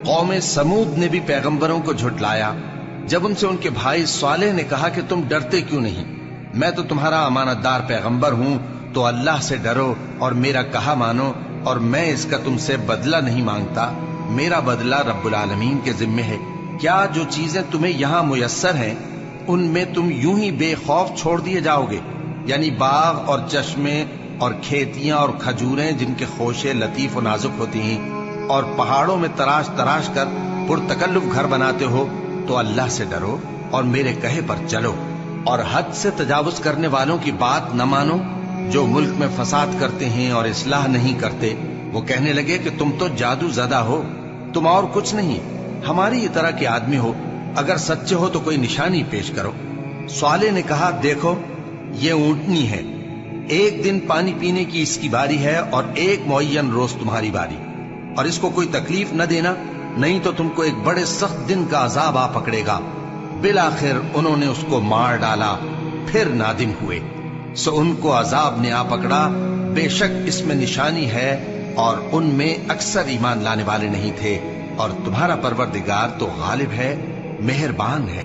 कौम समूद ने भी पैगंबरों को झुटलाया जब उनसे उनके भाई सालेह ने कहा कि तुम डरते क्यों नहीं, मैं तो तुम्हारा अमानतदार पैगंबर हूं, तो अल्लाह से डरो और मेरा कहा मानो, और मैं इसका तुमसे बदला नहीं मांगता, मेरा बदला रब्बुल आलमीन के जिम्मे है। क्या जो चीजें तुम्हें यहाँ मुयस्सर हैं उनमें तुम यूं ही बेखौफ छोड़ दिए जाओगे, यानी बाग और चश्मे और खेतियां और खजूरें जिनके खोशे लतीफ और नाजुक होती हैं, और पहाड़ों में तराश तराश कर पुरतकल्लुफ घर बनाते हो, तो अल्लाह से डरो और मेरे कहे पर चलो, और हद से तजावुज करने वालों की बात न मानो जो मुल्क में फसाद करते हैं और इस्लाह नहीं करते। वो कहने लगे कि तुम तो जादू ज़दा हो, तुम और कुछ नहीं, हमारी ये तरह के आदमी हो, अगर सच्चे हो तो कोई निशानी पेश करो। साले ने कहा, देखो ये ऊंटनी है, एक दिन पानी पीने की इसकी बारी है और एक मुअय्यन रोज तुम्हारी बारी, और इसको कोई तकलीफ न देना, नहीं तो तुमको एक बड़े सख्त दिन का अजाब आ पकड़ेगा। बिलाखिर उन्होंने उसको मार डाला, फिर नादिम हुए, सो उनको अजाब ने आ पकड़ा। बेशक इसमें निशानी है और उनमें अक्सर ईमान लाने वाले नहीं थे, और तुम्हारा परवरदिगार तो गालिब है, मेहरबान है।